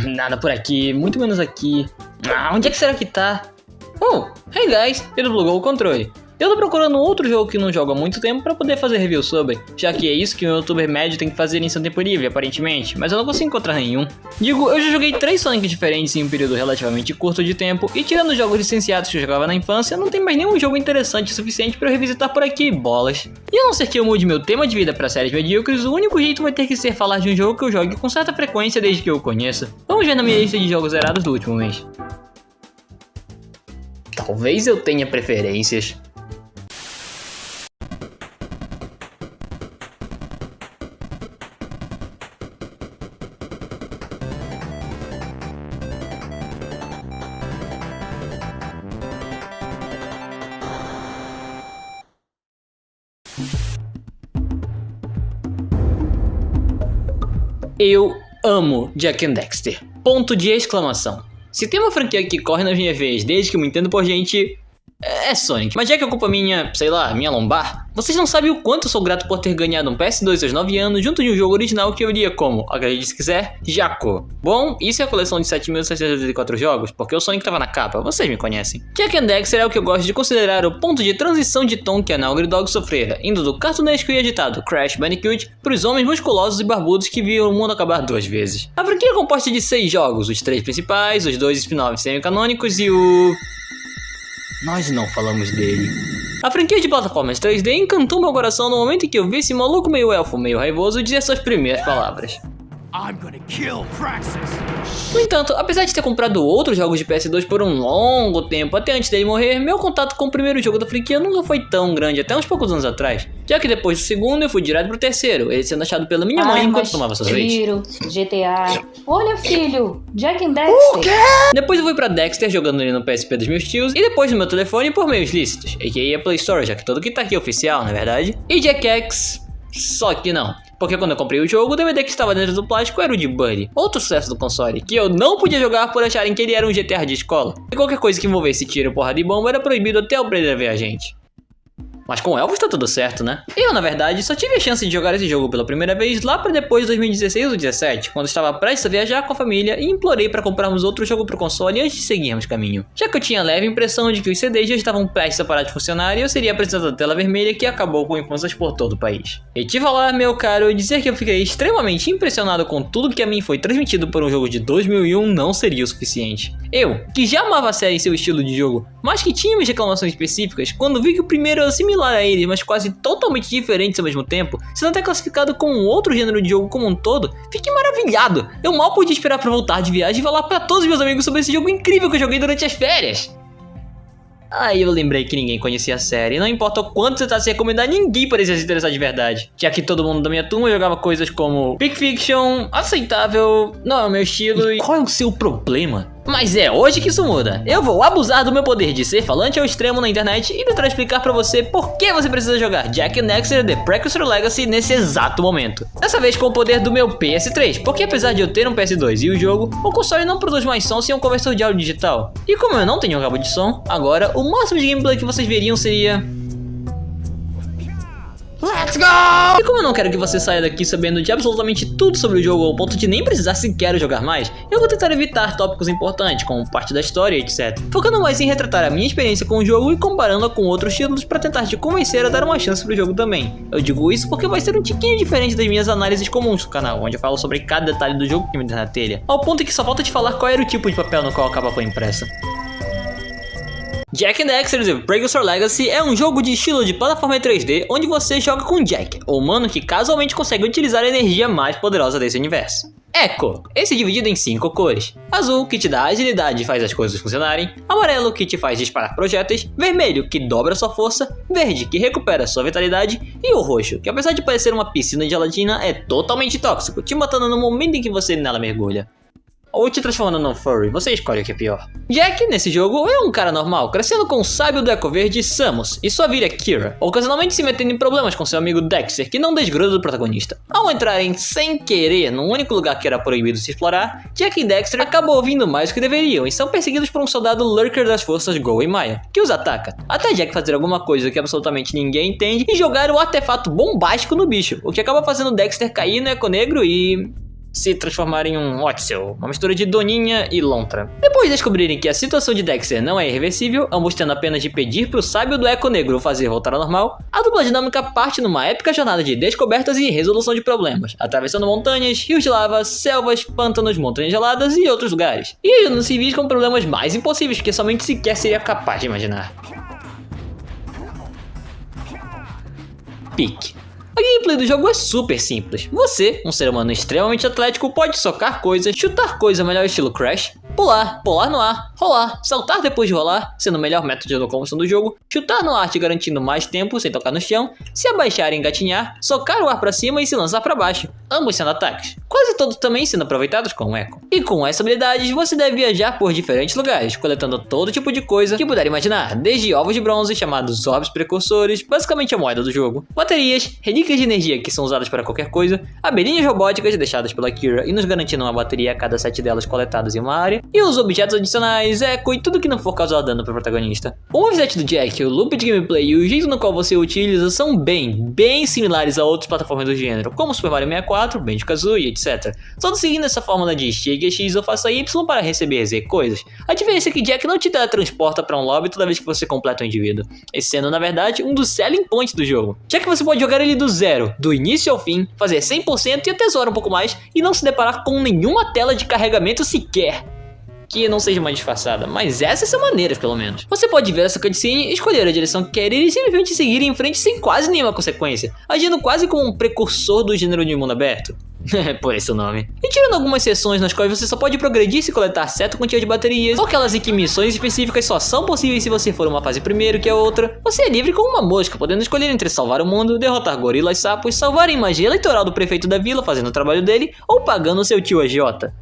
Nada por aqui, muito menos aqui. Onde é que será que tá? Oh, hey guys, ele plugou o controle. Eu tô procurando outro jogo que não jogo há muito tempo pra poder fazer review sobre, já que é isso que um youtuber médio tem que fazer em seu tempo livre, aparentemente, mas eu não consigo encontrar nenhum. Digo, eu já joguei 3 Sonic diferentes em um período relativamente curto de tempo, e tirando os jogos licenciados que eu jogava na infância, não tem mais nenhum jogo interessante o suficiente pra eu revisitar por aqui, bolas. E a não ser que eu mude meu tema de vida pra séries medíocres, o único jeito vai ter que ser falar de um jogo que eu jogue com certa frequência desde que eu o conheça. Vamos ver na minha lista de jogos zerados do último mês. Talvez eu tenha preferências. Eu amo Jak and Daxter. Ponto de exclamação. Se tem uma franquia que corre nas minhas veias desde que eu me entendo por gente, é Sonic. Mas já que ocupa minha lombar, vocês não sabem o quanto eu sou grato por ter ganhado um PS2 aos 9 anos junto de um jogo original que eu lia como, acredite se quiser, Jaco. Bom, isso é a coleção de 7.784 jogos, porque o Sonic tava na capa, vocês me conhecem. Jak and Daxter é o que eu gosto de considerar o ponto de transição de tom que a Naughty Dog sofrera, indo do cartunesco e editado Crash Bandicoot pros homens musculosos e barbudos que viam o mundo acabar 2 vezes. A franquia é composta de 6 jogos, os 3 principais, os 2 spin-offs semi-canônicos e o... Nós não falamos dele. A franquia de plataformas 3D encantou meu coração no momento em que eu vi esse maluco meio elfo, meio raivoso dizer suas primeiras palavras. I'm gonna kill Praxis. No entanto, apesar de ter comprado outros jogos de PS2 por um longo tempo até antes dele morrer, meu contato com o primeiro jogo da franquia nunca foi tão grande até uns poucos anos atrás, já que depois do segundo eu fui direto pro terceiro, ele sendo achado pela minha mãe enquanto tomava seus leites. GTA. Olha, filho, Jak and Daxter. Depois eu fui pra Daxter jogando ele no PSP dos meus tios e depois no meu telefone por meios lícitos, a.k.a. a Play Store, já que tudo que tá aqui é oficial, não é verdade? E Jak X, só que não. Porque quando eu comprei o jogo, o DVD que estava dentro do plástico era o de Buddy, outro sucesso do console, que eu não podia jogar por acharem que ele era um GTA de escola. E qualquer coisa que envolvesse tiro, porrada e bomba era proibido até o Brady ver a gente. Mas com Elvis tá tudo certo, né? Eu, na verdade, só tive a chance de jogar esse jogo pela primeira vez lá pra depois de 2016 ou 2017, quando estava prestes a viajar com a família e implorei pra comprarmos outro jogo pro console antes de seguirmos caminho. Já que eu tinha a leve impressão de que os CDs já estavam prestes a parar de funcionar e eu seria apresentado a tela vermelha que acabou com infâncias por todo o país. E te falar, meu caro, dizer que eu fiquei extremamente impressionado com tudo que a mim foi transmitido por um jogo de 2001 não seria o suficiente. Eu, que já amava a série em seu estilo de jogo, mas que tinha minhas reclamações específicas, quando vi que o primeiro era similar a ele, mas quase totalmente diferentes ao mesmo tempo, sendo até classificado como um outro gênero de jogo como um todo, fiquei maravilhado. Eu mal podia esperar pra voltar de viagem e falar pra todos os meus amigos sobre esse jogo incrível que eu joguei durante as férias. Aí eu lembrei que ninguém conhecia a série, e não importa o quanto você tá se recomendar, ninguém parecia se interessar de verdade. Já que todo mundo da minha turma jogava coisas como Pick Fiction, aceitável, não é o meu estilo e... Qual é o seu problema? Mas é hoje que isso muda. Eu vou abusar do meu poder de ser falante ao extremo na internet e tentar explicar pra você por que você precisa jogar Jak and Daxter The Precursor Legacy nesse exato momento. Dessa vez com o poder do meu PS3, porque apesar de eu ter um PS2 e o jogo, o console não produz mais som sem um conversor de áudio digital. E como eu não tenho um cabo de som, agora o máximo de gameplay que vocês veriam seria... Let's go! E como eu não quero que você saia daqui sabendo de absolutamente tudo sobre o jogo ao ponto de nem precisar sequer jogar mais, eu vou tentar evitar tópicos importantes, como parte da história e etc. Focando mais em retratar a minha experiência com o jogo e comparando-a com outros títulos para tentar te convencer a dar uma chance pro jogo também. Eu digo isso porque vai ser um tiquinho diferente das minhas análises comuns no canal, onde eu falo sobre cada detalhe do jogo que me dá na telha, ao ponto em que só falta te falar qual era o tipo de papel no qual a capa foi impressa. Jak and Daxter The Precursor Legacy é um jogo de estilo de plataforma 3D onde você joga com Jak, o humano que casualmente consegue utilizar a energia mais poderosa desse universo. Echo, esse dividido em 5 cores. Azul, que te dá agilidade e faz as coisas funcionarem. Amarelo, que te faz disparar projéteis. Vermelho, que dobra sua força. Verde, que recupera sua vitalidade. E o roxo, que apesar de parecer uma piscina de gelatina, é totalmente tóxico, te matando no momento em que você nela mergulha. Ou te transformando num furry, você escolhe o que é pior. Jak, nesse jogo, é um cara normal, crescendo com o sábio do Eco Verde Samus e sua filha Kira, ocasionalmente se metendo em problemas com seu amigo Dexter, que não desgruda do protagonista. Ao entrarem sem querer no único lugar que era proibido se explorar, Jak e Dexter acabam ouvindo mais do que deveriam e são perseguidos por um soldado lurker das forças Go e Maya, que os ataca, até Jak fazer alguma coisa que absolutamente ninguém entende e jogar o artefato bombástico no bicho, o que acaba fazendo Dexter cair no Eco Negro e... se transformar em um Ottsel, uma mistura de Doninha e Lontra. Depois de descobrirem que a situação de Dexter não é irreversível, ambos tendo apenas de pedir pro sábio do Eco Negro fazer voltar ao normal, a dupla dinâmica parte numa épica jornada de descobertas e resolução de problemas, atravessando montanhas, rios de lava, selvas, pântanos, montanhas geladas e outros lugares, e ajudando civis com problemas mais impossíveis que somente sequer seria capaz de imaginar. Pique. A gameplay do jogo é super simples. Você, um ser humano extremamente atlético, pode socar coisas, chutar coisas melhor estilo Crash, pular no ar, rolar, saltar depois de rolar, sendo o melhor método de locomoção do jogo, chutar no ar te garantindo mais tempo sem tocar no chão, se abaixar e engatinhar, socar o ar pra cima e se lançar pra baixo, ambos sendo ataques, quase todos também sendo aproveitados com o Echo. E com essas habilidades você deve viajar por diferentes lugares, coletando todo tipo de coisa que puder imaginar, desde ovos de bronze chamados orbes precursores, basicamente a moeda do jogo, baterias, relíquias de energia que são usadas para qualquer coisa, abelhinhas robóticas deixadas pela Kira e nos garantindo uma bateria a cada 7 delas coletadas em uma área, e os objetos adicionais, Echo e tudo que não for causar dano para o protagonista. O moveset do Jack, o loop de gameplay e o jeito no qual você o utiliza são bem similares a outras plataformas do gênero, como Super Mario 64, Banjo-Kazooie, etc. Só seguindo essa fórmula de chegue X ou faça Y para receber Z coisas. A diferença é que Jack não te teletransporta para um lobby toda vez que você completa um indivíduo, esse sendo na verdade um dos selling points do jogo, já que você pode jogar ele do zero, do início ao fim, fazer 100% e até zoar um pouco mais e não se deparar com nenhuma tela de carregamento sequer. Que não seja mais disfarçada, mas essas são maneiras pelo menos. Você pode ver essa cutscene, escolher a direção que quer ir e simplesmente seguir em frente sem quase nenhuma consequência, agindo quase como um precursor do gênero de mundo aberto. Por esse o nome. E tirando algumas sessões nas quais você só pode progredir se coletar certa quantia de baterias, ou aquelas em que missões específicas só são possíveis se você for uma fase primeiro que a outra, você é livre como uma mosca, podendo escolher entre salvar o mundo, derrotar gorilas sapos, salvar a imagem eleitoral do prefeito da vila fazendo o trabalho dele, ou pagando seu tio agiota.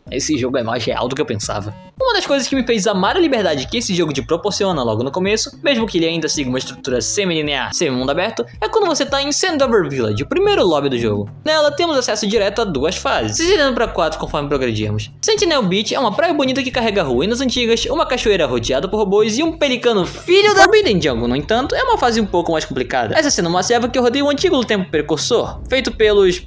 Esse jogo é mais real do que eu pensava. Uma das coisas que me fez amar a liberdade que esse jogo te proporciona logo no começo, mesmo que ele ainda siga uma estrutura semi-linear, semi-mundo aberto, é quando você tá em Sandover Village, o primeiro lobby do jogo. Nela temos acesso direto a 2 fases, se estendendo para 4 conforme progredirmos. Sentinel Beach é uma praia bonita que carrega ruínas antigas, uma cachoeira rodeada por robôs e um pelicano filho da Forbidden Jungle. No entanto, é uma fase um pouco mais complicada, essa sendo uma selva que rodeia o antigo tempo precursor, feito pelos,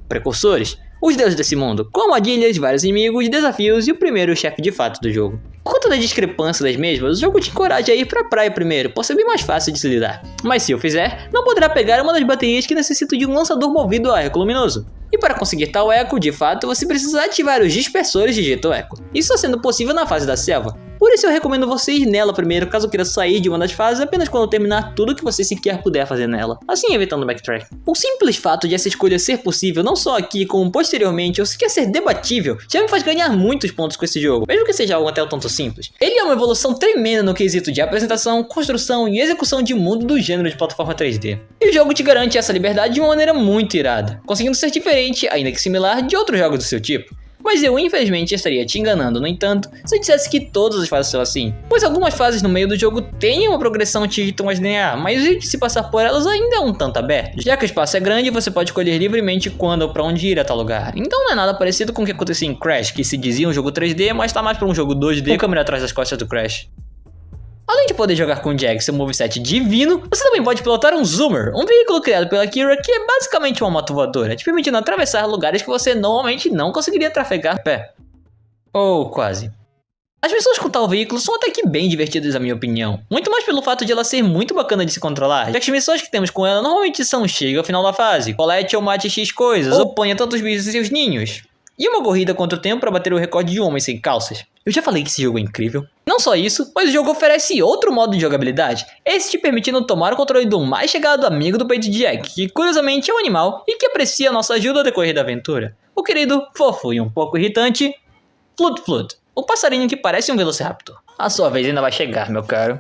precursores, os deuses desse mundo, com armadilhas, vários inimigos, desafios e o primeiro chefe de fato do jogo. Por conta da discrepância das mesmas, o jogo te encoraja a ir pra praia primeiro, por ser bem mais fácil de se lidar. Mas se o fizer, não poderá pegar uma das baterias que necessita de um lançador movido a eco luminoso. E para conseguir tal eco, de fato, você precisa ativar os dispersores de jeito eco. Isso só sendo possível na fase da selva. Por isso eu recomendo você ir nela primeiro, caso queira sair de uma das fases apenas quando terminar tudo que você sequer puder fazer nela, assim evitando o backtrack. O simples fato de essa escolha ser possível não só aqui, como posteriormente, ou sequer ser debatível, já me faz ganhar muitos pontos com esse jogo, mesmo que seja algo até o tanto simples. Ele é uma evolução tremenda no quesito de apresentação, construção e execução de mundo do gênero de plataforma 3D. E o jogo te garante essa liberdade de uma maneira muito irada, conseguindo ser diferente, ainda que similar, de outros jogos do seu tipo. Mas eu infelizmente estaria te enganando, no entanto, se eu dissesse que todas as fases são assim, pois algumas fases no meio do jogo têm uma progressão dito mais linear, mas o jeito de se passar por elas ainda é um tanto aberto. Já que o espaço é grande, você pode escolher livremente quando ou pra onde ir a tal lugar. Então não é nada parecido com o que acontecia em Crash, que se dizia um jogo 3D, mas tá mais pra um jogo 2D com câmera atrás das costas do Crash. Além de poder jogar com o Jack seu moveset divino, você também pode pilotar um Zoomer, um veículo criado pela Kira que é basicamente uma moto voadora, te permitindo atravessar lugares que você normalmente não conseguiria trafegar a pé. Ou quase. As missões com tal veículo são até que bem divertidas, na minha opinião. Muito mais pelo fato de ela ser muito bacana de se controlar, já que as missões que temos com ela normalmente são chega ao final da fase, colete ou mate X coisas, ou ponha tantos bichos em seus ninhos. E uma corrida contra o tempo para bater o recorde de um homem sem calças. Eu já falei que esse jogo é incrível. Não só isso, mas o jogo oferece outro modo de jogabilidade, esse te permitindo tomar o controle do mais chegado amigo do peito de Jack, que curiosamente é um animal e que aprecia a nossa ajuda ao decorrer da aventura. O querido, fofo e um pouco irritante, Flut Flut, o passarinho que parece um Velociraptor. A sua vez ainda vai chegar, meu caro.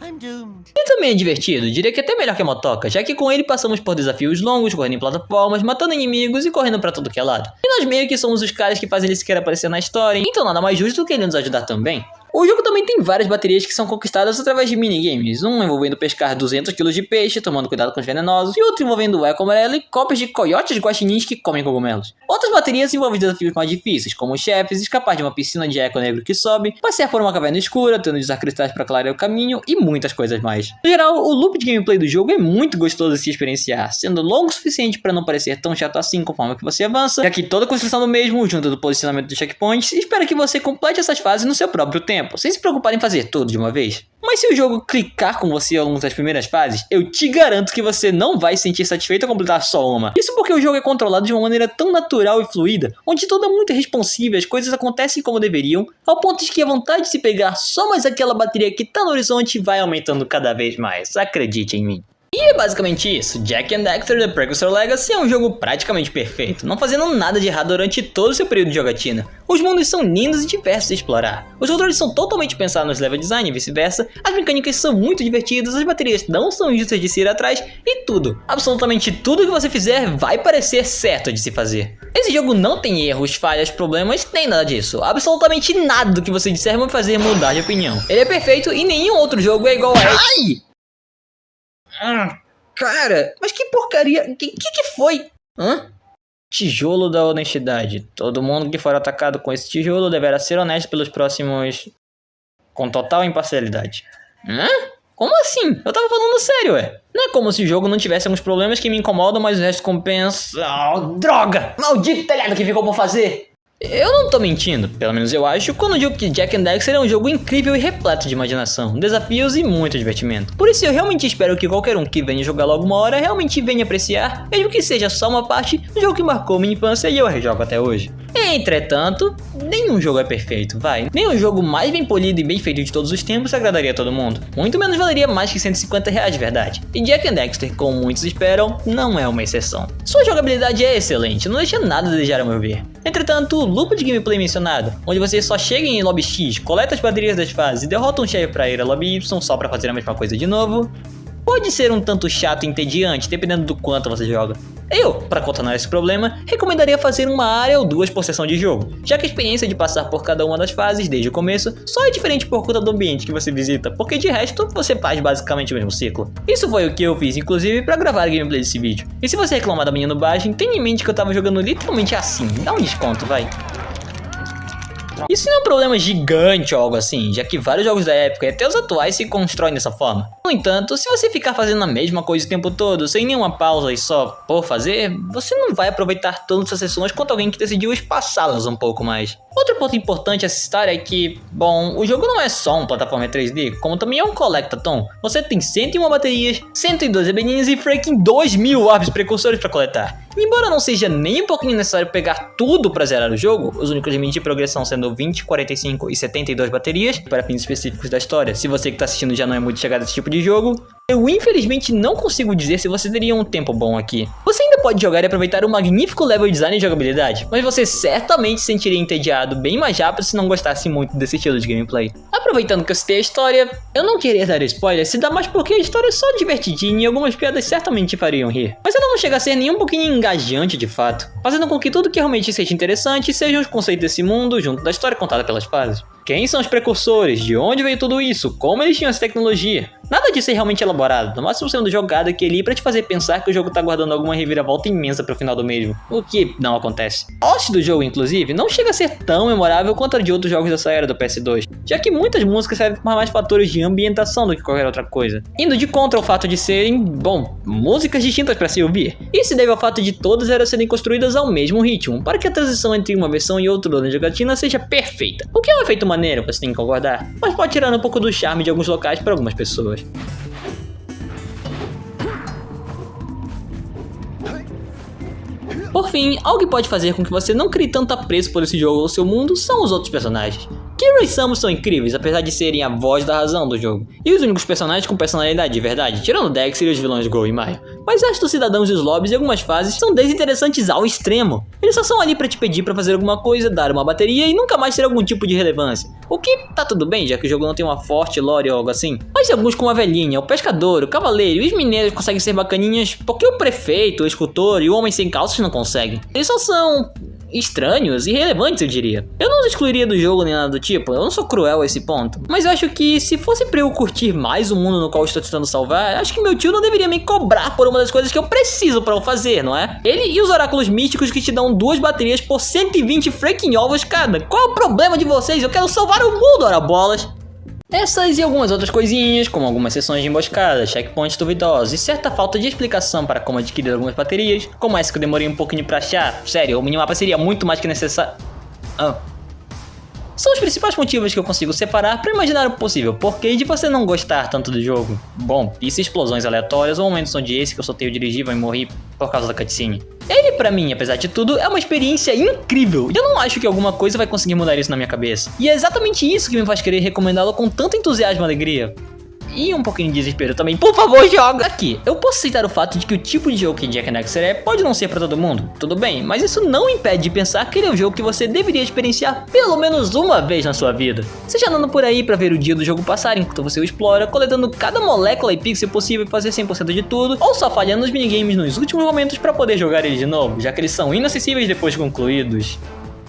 E também é divertido, diria que até melhor que a motoca, já que com ele passamos por desafios longos, correndo em plataformas, matando inimigos e correndo pra todo que é lado. E nós meio que somos os caras que fazem ele sequer aparecer na história, então nada mais justo do que ele nos ajudar também. O jogo também tem várias baterias que são conquistadas através de minigames, um envolvendo pescar 200 kg de peixe, tomando cuidado com os venenosos, e outro envolvendo o eco amarelo e cópias de coiotes guaxinins que comem cogumelos. Outras baterias envolvem desafios mais difíceis, como chefes, escapar de uma piscina de eco negro que sobe, passear por uma caverna escura, tendo de usar cristais para clarear o caminho e muitas coisas mais. No geral, o loop de gameplay do jogo é muito gostoso de se experienciar, sendo longo o suficiente para não parecer tão chato assim conforme que você avança, já que toda a construção do mesmo, junto do posicionamento dos checkpoints, espera que você complete essas fases no seu próprio tempo, sem se preocupar em fazer tudo de uma vez. Mas se o jogo clicar com você ao longo das primeiras fases, eu te garanto que você não vai se sentir satisfeito ao completar só uma. Isso porque o jogo é controlado de uma maneira tão natural e fluida, onde tudo é muito responsivo e as coisas acontecem como deveriam, ao ponto de que a vontade de se pegar só mais aquela bateria que tá no horizonte vai aumentando cada vez mais, acredite em mim. E é basicamente isso, Jak and Daxter The Precursor Legacy é um jogo praticamente perfeito, não fazendo nada de errado durante todo o seu período de jogatina. Os mundos são lindos e diversos de explorar, os controles são totalmente pensados nos level design e vice-versa, as mecânicas são muito divertidas, as baterias não são injustas de se ir atrás e tudo, absolutamente tudo que você fizer vai parecer certo de se fazer. Esse jogo não tem erros, falhas, problemas, nem nada disso, absolutamente nada do que você disser vai fazer mudar de opinião. Ele é perfeito e nenhum outro jogo é igual a ele. Ai! Cara, mas que porcaria, que foi? Tijolo da honestidade. Todo mundo que for atacado com esse tijolo deverá ser honesto pelos próximos... com total imparcialidade. Como assim? Eu tava falando sério, ué. Não é como se o jogo não tivesse alguns problemas que me incomodam, mas o resto compensa... Oh, droga! Maldito telhado que ficou por fazer! Eu não tô mentindo, pelo menos eu acho, quando digo que Jak and Daxter é um jogo incrível e repleto de imaginação, desafios e muito divertimento. Por isso eu realmente espero que qualquer um que venha jogar logo uma hora realmente venha apreciar, mesmo que seja só uma parte do jogo que marcou minha infância e eu rejogo até hoje. Entretanto, nenhum jogo é perfeito, vai. Nem o jogo mais bem polido e bem feito de todos os tempos agradaria a todo mundo. Muito menos valeria mais que R$150 de verdade. E Jak and Daxter, como muitos esperam, não é uma exceção. Sua jogabilidade é excelente, não deixa nada a desejar a meu ver. Entretanto, o loop de gameplay mencionado, onde você só chega em lobby X, coleta as baterias das fases e derrota um chefe pra ir a lobby Y só pra fazer a mesma coisa de novo, pode ser um tanto chato e entediante, dependendo do quanto você joga. Eu, para contornar esse problema, recomendaria fazer uma área ou duas por sessão de jogo, já que a experiência de passar por cada uma das fases desde o começo só é diferente por conta do ambiente que você visita, porque de resto você faz basicamente o mesmo ciclo. Isso foi o que eu fiz inclusive para gravar a gameplay desse vídeo. E se você reclamar da minha nubagem, tenha em mente que eu tava jogando literalmente assim, dá um desconto, vai. Isso não é um problema gigante ou algo assim, já que vários jogos da época e até os atuais se constroem dessa forma. No entanto, se você ficar fazendo a mesma coisa o tempo todo, sem nenhuma pausa e só por fazer, você não vai aproveitar tantas sessões quanto alguém que decidiu espaçá-las um pouco mais. Outro ponto importante a se citar é que, bom, o jogo não é só um plataforma 3D, como também é um collectathon. Você tem 101 baterias, 102 ebeninhas e freaking 2000 orbes precursores para coletar. E embora não seja nem um pouquinho necessário pegar tudo para zerar o jogo, os únicos limites de progressão sendo 20, 45 e 72 baterias, para fins específicos da história, se você que está assistindo já não é muito chegado a esse tipo de jogo, eu infelizmente não consigo dizer se você teria um tempo bom aqui. Você ainda pode jogar e aproveitar o magnífico level design e jogabilidade, mas você certamente se sentiria entediado bem mais rápido se não gostasse muito desse estilo de gameplay. Aproveitando que eu citei a história, eu não queria dar spoiler, se dá mais porque a história é só divertidinha e algumas piadas certamente te fariam rir. Mas ela não chega a ser nem um pouquinho engajante de fato, fazendo com que tudo que realmente seja interessante sejam os conceitos desse mundo junto da história contada pelas fases. Quem são os precursores? De onde veio tudo isso? Como eles tinham essa tecnologia? Nada disso é realmente elaborado, no máximo sendo jogado aquele pra te fazer pensar que o jogo tá guardando alguma reviravolta imensa pro final do mesmo, o que não acontece. A host do jogo, inclusive, não chega a ser tão memorável quanto a de outros jogos dessa era do PS2, já que muitas músicas servem para mais fatores de ambientação do que qualquer outra coisa, indo de contra o fato de serem, bom, músicas distintas para se ouvir. Isso deve ao fato de todas elas serem construídas ao mesmo ritmo, para que a transição entre uma versão e outra da jogatina seja perfeita, o que é um efeito maneiro, você tem que concordar, mas pode tirar um pouco do charme de alguns locais para algumas pessoas. Por fim, algo que pode fazer com que você não crie tanto apreço por esse jogo ou seu mundo são os outros personagens. Kira e Samus são incríveis, apesar de serem a voz da razão do jogo, e os únicos personagens com personalidade de verdade, tirando o Dex e os vilões Go e Maio. Mas acho que os cidadãos e os lobbies em algumas fases são desinteressantes ao extremo. Eles só são ali pra te pedir pra fazer alguma coisa, dar uma bateria e nunca mais ter algum tipo de relevância. O que tá tudo bem, já que o jogo não tem uma forte lore ou algo assim. Mas alguns como a velhinha, o pescador, o cavaleiro e os mineiros conseguem ser bacaninhas porque o prefeito, o escultor e o homem sem calças não conseguem. Eles só são estranhos e irrelevantes, eu diria. Eu não os excluiria do jogo nem nada do tipo, eu não sou cruel a esse ponto. Mas eu acho que se fosse pra eu curtir mais o mundo no qual eu estou tentando salvar, acho que meu tio não deveria me cobrar por uma das coisas que eu preciso pra eu fazer, não é? Ele e os oráculos místicos que te dão 2 baterias por 120 freaking ovos cada. Qual é o problema de vocês? Eu quero salvar o mundo, ora bolas! Essas e algumas outras coisinhas, como algumas sessões de emboscada, checkpoints duvidosos e certa falta de explicação para como adquirir algumas baterias, como essa que eu demorei um pouquinho pra achar, sério, o minimapa seria muito mais que necessário. São os principais motivos que eu consigo separar para imaginar o possível porquê de você não gostar tanto do jogo. Bom, isso explosões aleatórias ou momentos onde esse que eu soltei o dirigível e morri por causa da cutscene. Ele, pra mim, apesar de tudo, é uma experiência incrível, e eu não acho que alguma coisa vai conseguir mudar isso na minha cabeça. E é exatamente isso que me faz querer recomendá-lo com tanto entusiasmo e alegria. E um pouquinho de desespero também. Por favor, joga! Aqui, eu posso aceitar o fato de que o tipo de jogo que Jak and Daxter é pode não ser pra todo mundo, tudo bem, mas isso não impede de pensar que ele é um jogo que você deveria experienciar pelo menos uma vez na sua vida. Seja andando por aí pra ver o dia do jogo passar enquanto você o explora, coletando cada molécula e pixel possível e fazer 100% de tudo, ou só falhando nos minigames nos últimos momentos pra poder jogar eles de novo, já que eles são inacessíveis depois de concluídos.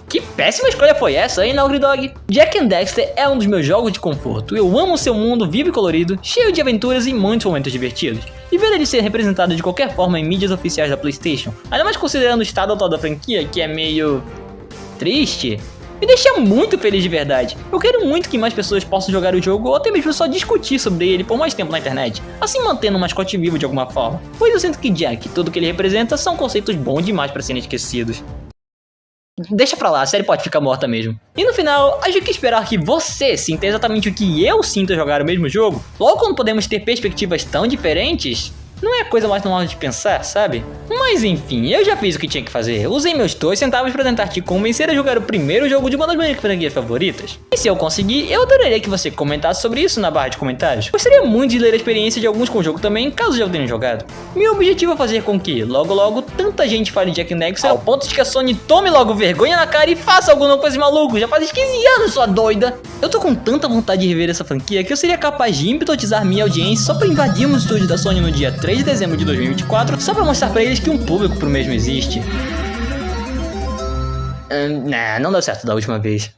Que péssima escolha foi essa, hein, Naughty Dog? Jak and Daxter é um dos meus jogos de conforto. Eu amo seu mundo vivo e colorido, cheio de aventuras e muitos momentos divertidos. E ver ele ser representado de qualquer forma em mídias oficiais da PlayStation, ainda mais considerando o estado atual da franquia, que é meio triste, me deixa muito feliz de verdade. Eu quero muito que mais pessoas possam jogar o jogo ou até mesmo só discutir sobre ele por mais tempo na internet, assim mantendo o mascote vivo de alguma forma. Pois eu sinto que Jak, tudo que ele representa, são conceitos bons demais para serem esquecidos. Deixa pra lá, a série pode ficar morta mesmo. E no final, acho que esperar que você sinta exatamente o que eu sinto ao jogar o mesmo jogo, logo quando podemos ter perspectivas tão diferentes, não é a coisa mais normal de pensar, sabe? Mas enfim, eu já fiz o que tinha que fazer. Usei meus 2 centavos pra tentar te convencer a jogar o primeiro jogo de uma das minhas franquias favoritas. E se eu conseguir, eu adoraria que você comentasse sobre isso na barra de comentários. Gostaria muito de ler a experiência de alguns com o jogo também, caso já o tenham jogado. Meu objetivo é fazer com que, logo logo, tanta gente fale de Jak and Daxter ao ponto de que a Sony tome logo vergonha na cara e faça alguma coisa maluca. Já faz 15 anos, sua doida! Eu tô com tanta vontade de rever essa franquia que eu seria capaz de hipnotizar minha audiência só pra invadirmos o estúdio da Sony no dia 3 de dezembro de 2024, só pra mostrar pra eles que um público pro mesmo existe. Não deu certo da última vez.